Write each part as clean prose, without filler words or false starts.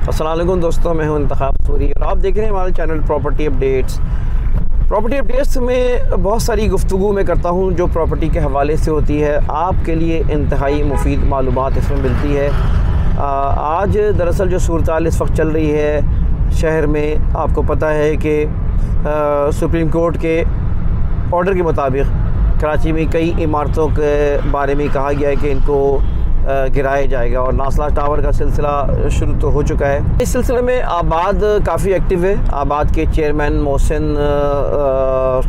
अस्सलाम वालेकुम दोस्तों, मैं हूं इंतखाब सूरी और आप देख रहे हैं हमारे channel property updates. Property updates में बहुत सारी गुफ्तगू मैं करता हूं जो प्रॉपर्टी के हवाले से होती है। आपके लिए इंतहाई मुफीद मालूमात इसमें मिलती है। आज दरअसल जो सूरत इस वक्त चल रही है शहर में, आपको पता है कि सुप्रीम कोर्ट के ऑर्डर के मुताबिक कराची में कई इमारतों के बारे में कहा गया है कि इनको गिराया जाएगा और नासला टावर का सिलसिला शुरू तो हो चुका है। इस सिलसिले में आबाद काफ़ी एक्टिव है। आबाद के चेयरमैन मोहसिन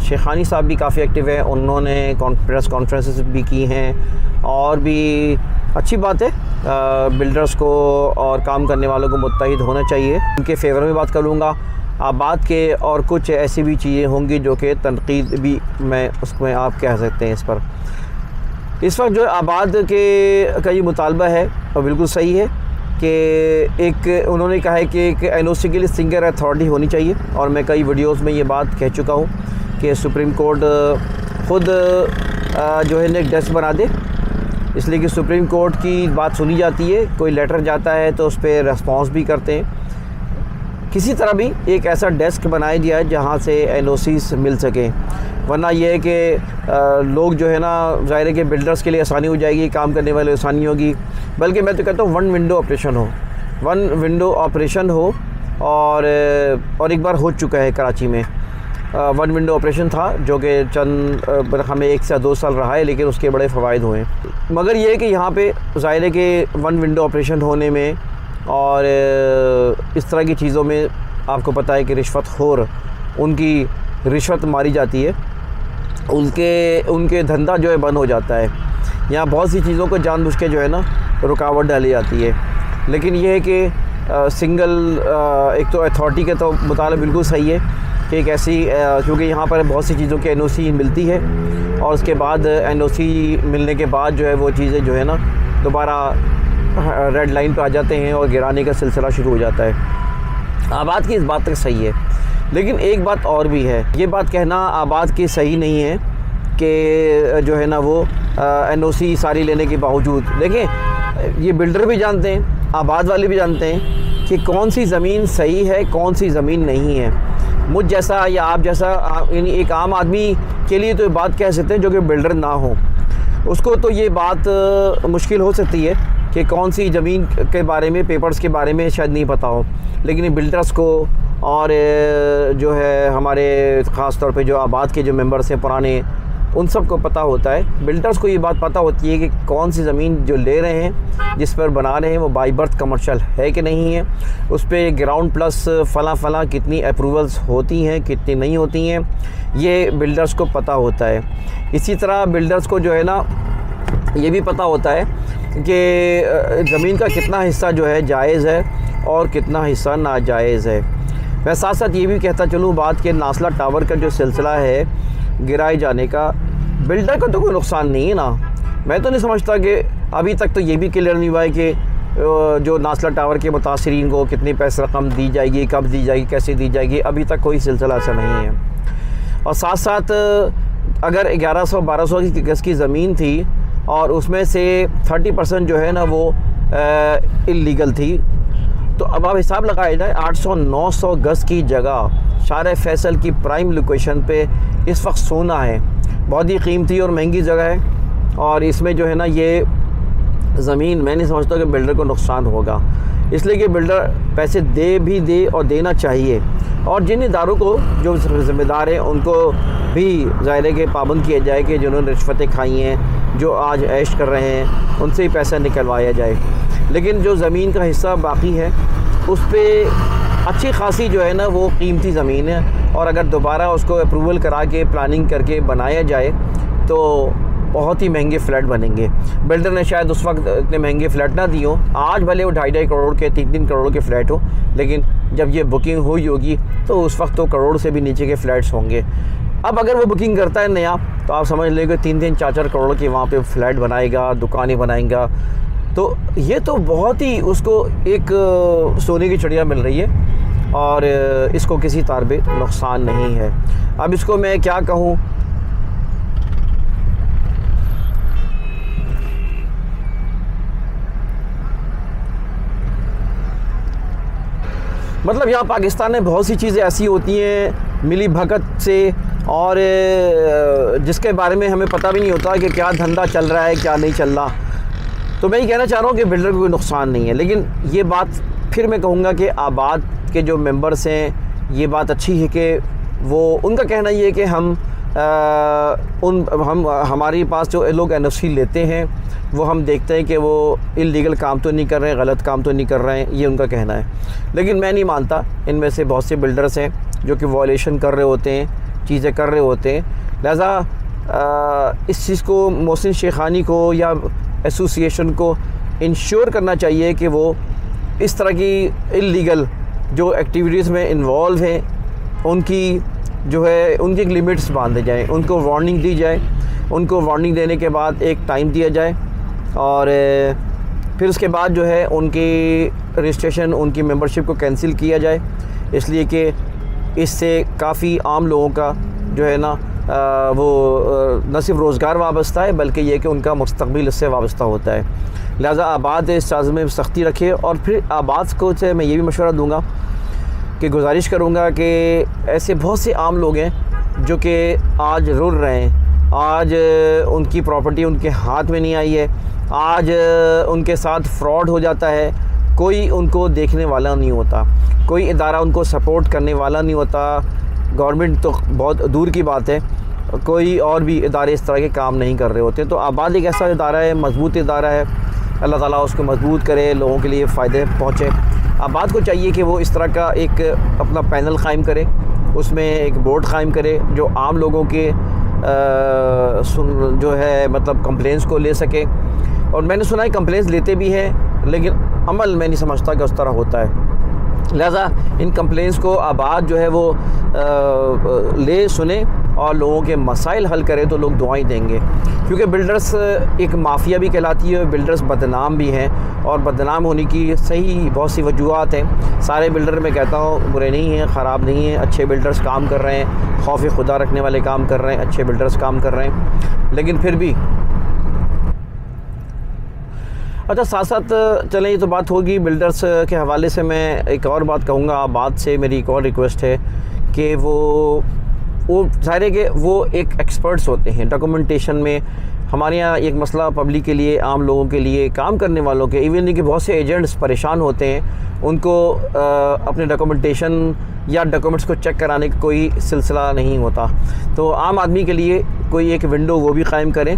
शेखानी साहब भी काफ़ी एक्टिव है। उन्होंने प्रेस कॉन्फ्रेंसेस भी की हैं और भी अच्छी बात है। बिल्डर्स को और काम करने वालों को मुत्तहिद होना चाहिए। उनके फेवर में बात करूँगा। आबाद के और कुछ ऐसी भी चीज़ें होंगी जो कि तनकीद भी मैं उसमें आप कह सकते हैं। इस पर इस वक्त जो आबाद के का ये मुतालबा है और बिल्कुल सही है कि एक उन्होंने कहा है कि एक NOC के लिए सिंगल अथॉरिटी होनी चाहिए और मैं कई वीडियोस में ये बात कह चुका हूँ कि सुप्रीम कोर्ट ख़ुद जो है एक डेस्क बना दे, इसलिए कि सुप्रीम कोर्ट की बात सुनी जाती है। कोई लेटर जाता है तो उस पर रेस्पॉन्स भी करते हैं। किसी तरह भी एक ऐसा डेस्क बनाया दिया है जहाँ से NOCs मिल सकें, वरना यह है कि लोग जो है ना, ज़ाहिर है कि बिल्डर्स के लिए आसानी हो जाएगी, काम करने वाले आसानी होगी। बल्कि मैं तो कहता हूँ वन विंडो ऑपरेशन हो और एक बार हो चुका है कराची में। वन विंडो ऑपरेशन था जो कि चंद हमें 1 से 2 साल रहा है, लेकिन उसके बड़े फ़वाइद हुए। मगर ये है कि यहाँ पे ज़ाहिर है कि वन विंडो ऑपरेशन होने में और इस तरह की चीज़ों में आपको पता है कि रिश्वतखोर, उनकी रिश्वत मारी जाती है, उनके धंधा जो है बंद हो जाता है। यहाँ बहुत सी चीज़ों को जानबूझ के जो है ना रुकावट डाली जाती है। लेकिन यह है कि सिंगल एक तो अथॉरिटी के तो मुताबिक बिल्कुल सही है कि एक ऐसी, क्योंकि यहाँ पर बहुत सी चीज़ों की NOC मिलती है और उसके बाद NOC मिलने के बाद जो है वो चीज़ें जो है ना दोबारा रेड लाइन पर आ जाते हैं और गिराने का सिलसिला शुरू हो जाता है। आबाद की इस बात तक सही है, लेकिन एक बात और भी है। ये बात कहना आबाद की सही नहीं है कि जो है ना वो NOC सारी लेने के बावजूद, देखें ये बिल्डर भी जानते हैं, आबाद वाले भी जानते हैं कि कौन सी ज़मीन सही है, कौन सी ज़मीन नहीं है। मुझ जैसा या आप जैसा यानी एक आम आदमी के लिए तो ये बात कह सकते हैं जो कि बिल्डर ना हो, उसको तो ये बात मुश्किल हो सकती है कि कौन सी ज़मीन के बारे में, पेपर्स के बारे में शायद नहीं पता हो। लेकिन बिल्डर्स को और जो है हमारे ख़ास तौर पे जो आबाद के जो मेंबर्स हैं पुराने, उन सब को पता होता है। बिल्डर्स को ये बात पता होती है कि कौन सी ज़मीन जो ले रहे हैं, जिस पर बना रहे हैं, वो बाई बर्थ कमर्शियल है कि नहीं है, उस पर ग्राउंड प्लस फ़ला कितनी अप्रूवल्स होती हैं, कितनी नहीं होती हैं, ये बिल्डर्स को पता होता है। इसी तरह बिल्डर्स को जो है ना ये भी पता होता है कि ज़मीन का कितना हिस्सा जो है जायज़ है और कितना हिस्सा नाजायज़ है। मैं साथ साथ ये भी कहता चलूँ बात के नासला टावर का जो सिलसिला है गिराए जाने का, बिल्डर का तो कोई नुकसान नहीं है ना। मैं तो नहीं समझता कि अभी तक तो ये भी क्लियर नहीं हुआ है कि जो नासला टावर के मुतासरीन को कितनी पैसे रकम दी जाएगी, कब दी जाएगी, कैसे दी जाएगी, अभी तक कोई सिलसिला ऐसा नहीं है। और साथ साथ अगर 1100-1200 की गज़ की ज़मीन थी और उसमें से 30% जो है ना वो इल्लीगल थी, तो अब आप हिसाब लगाया जाए 800-900 गज़ की जगह शार फैसल की प्राइम लोकेशन पे इस वक्त सोना है। बहुत ही कीमती और महंगी जगह है और इसमें जो है ना ये ज़मीन मैं नहीं समझता कि बिल्डर को नुकसान होगा, इसलिए कि बिल्डर पैसे दे और देना चाहिए। और जिन इदारों को जो ज़िम्मेदार हैं उनको भी ज़ाहिर है कि पाबंद किया जाए कि जिन्होंने रिश्वतें खाई हैं, जो आज ऐश कर रहे हैं, उनसे ही पैसा निकलवाया जाए। लेकिन जो ज़मीन का हिस्सा बाकी है उस पर अच्छी खासी जो है ना वो कीमती ज़मीन है और अगर दोबारा उसको अप्रूवल करा के प्लानिंग करके बनाया जाए तो बहुत ही महंगे फ़्लैट बनेंगे। बिल्डर ने शायद उस वक्त इतने महंगे फ़्लैट ना दिए हों, आज भले वो 2.5 करोड़ के 3-3 करोड़ के फ़्लैट हो, लेकिन जब ये बुकिंग हुई होगी तो उस वक्त तो करोड़ से भी नीचे के फ़्लैट्स होंगे। अब अगर वो बुकिंग करता है नया तो आप समझ लेंगे 3-4 करोड़ के वहाँ पे फ्लैट बनाएगा, दुकानें बनाएगा, तो ये तो बहुत ही उसको एक सोने की चिड़िया मिल रही है और इसको किसी तार पे नुकसान नहीं है। अब इसको मैं क्या कहूँ, मतलब यहाँ पाकिस्तान में बहुत सी चीज़ें ऐसी होती हैं मिली भगत से, और जिसके बारे में हमें पता भी नहीं होता कि क्या धंधा चल रहा है क्या नहीं चल रहा। तो मैं ये कहना चाह रहा हूँ कि बिल्डर को कोई नुकसान नहीं है, लेकिन ये बात फिर मैं कहूँगा कि आबाद के जो मेंबर्स हैं, ये बात अच्छी है कि वो उनका कहना ये है कि हमारे पास जो लोग एनओसी लेते हैं वो हम देखते हैं कि वो इल्लीगल काम तो नहीं कर रहे हैं, गलत काम तो नहीं कर रहे हैं, ये उनका कहना है। लेकिन मैं नहीं मानता, इनमें से बहुत से बिल्डर्स हैं जो कि वायलेशन कर रहे होते हैं, चीज़ें कर रहे होते हैं। लिहाजा इस चीज़ को मोहसिन शेखानी को या एसोसिएशन को इंश्योर करना चाहिए कि वो इस तरह की इल्लीगल जो एक्टिविटीज़ में इन्वॉल्व हैं उनकी जो है उनकी लिमिट्स बांधे जाएँ, उनको वार्निंग दी जाए, उनको वार्निंग देने के बाद एक टाइम दिया जाए और फिर उसके बाद जो है उनकी रजिस्ट्रेशन, उनकी मेंबरशिप को कैंसिल किया जाए, इसलिए कि इससे काफ़ी आम लोगों का जो है ना वो न सिर्फ रोज़गार वाबस्ता है बल्कि ये कि उनका मुस्तक़बिल इससे वाबस्ता होता है। लिहाजा आबाद इस चाज़ में सख्ती रखे। और फिर आबाद को से मैं ये भी मशवरा दूँगा कि गुजारिश करूँगा कि ऐसे बहुत से आम लोग हैं जो कि आज रुल रहे हैं, आज उनकी प्रॉपर्टी उनके हाथ में नहीं आई है, आज उनके साथ फ्रॉड हो जाता है, कोई उनको देखने वाला नहीं होता, कोई इदारा उनको सपोर्ट करने वाला नहीं होता, गवर्नमेंट तो बहुत दूर की बात है, कोई और भी इदारे इस तरह के काम नहीं कर रहे होते। तो आबाद एक ऐसा इदारा है, मजबूत इदारा है, अल्लाह ताला उसको मजबूत करे, लोगों के लिए फ़ायदे पहुँचे। आबाद को चाहिए कि वो इस तरह का एक अपना पैनल क़ायम करे, उसमें एक बोर्ड क़ायम करे जो आम लोगों के जो है मतलब कंप्लेंट्स को ले सके। और मैंने सुना है कंप्लेंट्स लेते भी हैं, लेकिन अमल मैं नहीं समझता कि उस तरह होता है। लिहाजा इन कंप्लेंट्स को आबाद जो है वो ले सुने और लोगों के मसाइल हल करे तो लोग दुआएं देंगे, क्योंकि बिल्डर्स एक माफिया भी कहलाती है, बिल्डर्स बदनाम भी हैं और बदनाम होने की सही बहुत सी वजूहत हैं। सारे बिल्डर मैं कहता हूँ बुरे नहीं हैं, ख़राब नहीं हैं, अच्छे बिल्डर्स काम कर रहे हैं, खौफ खुदा रखने वाले काम कर रहे हैं, अच्छे बिल्डर्स काम कर रहे हैं। लेकिन फिर भी अच्छा, साथ साथ चलें, ये तो बात होगी बिल्डर्स के हवाले से। मैं एक और बात कहूँगा, आबाद से मेरी एक और रिक्वेस्ट है कि वो सारे के वो एक एक्सपर्ट्स होते हैं डॉक्यूमेंटेशन में। हमारे यहाँ एक मसला पब्लिक के लिए, आम लोगों के लिए, काम करने वालों के, इवन कि बहुत से एजेंट्स परेशान होते हैं, उनको अपने डॉक्यूमेंटेशन या डॉक्यूमेंट्स को चेक कराने का कोई सिलसिला नहीं होता। तो आम आदमी के लिए कोई एक विंडो वो भी कायम करें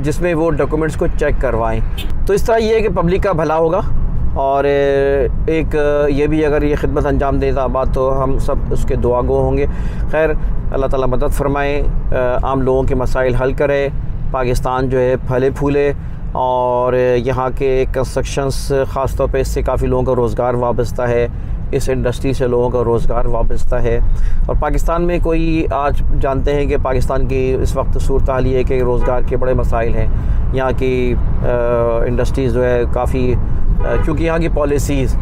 जिसमें वो डॉक्यूमेंट्स को चेक करवाएं। तो इस तरह ये है कि पब्लिक का भला होगा और एक ये भी अगर ये खिदमत अंजाम देता बात तो हम सब उसके दुआ गो होंगे। खैर, अल्लाह ताला मदद फरमाए, आम लोगों के मसाइल हल करे, पाकिस्तान जो है फले फूले और यहाँ के कंस्ट्रक्शंस ख़ास तौर पे इससे काफ़ी लोगों का रोज़गार वाबस्ता है, इस इंडस्ट्री से लोगों का रोज़गार वाबस्ता है। और पाकिस्तान में कोई आज जानते हैं कि पाकिस्तान की इस वक्त सूरत हाल ये है कि रोज़गार के बड़े मसाइल हैं। यहाँ की इंडस्ट्रीज़ जो है काफ़ी, क्योंकि यहाँ की पॉलिसीज़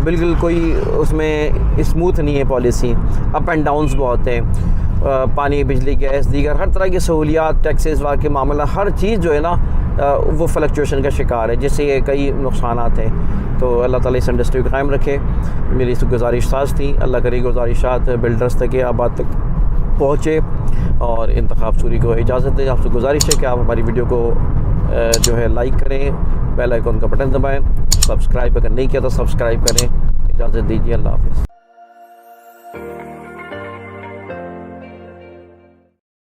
बिल्कुल कोई उसमें स्मूथ नहीं है, पॉलिसी अप एंड डाउन्स बहुत हैं, पानी, बिजली, गैस, दीगर हर तरह की सहूलियात, टैक्सेस वा के मामला, हर चीज़ जो है ना वो फ्लक्चुएशन का शिकार है, जिससे कई नुकसानात हैं। तो अल्लाह ताला इस इंडस्ट्री को कायम रखे। मेरी इस गुजारिशात थी, अल्लाह करे गुजारिशात बिल्डर्स तक या आबाद तक पहुँचे और इंतखाब सूरी को इजाज़त दें। आपसे गुजारिश है कि आप हमारी वीडियो को जो है लाइक करें, बेल आइकन का बटन दबाएं, सब्सक्राइब अगर नहीं किया तो सब्सक्राइब करें। इजाज़त दीजिए, अल्लाह हाफ़िज़।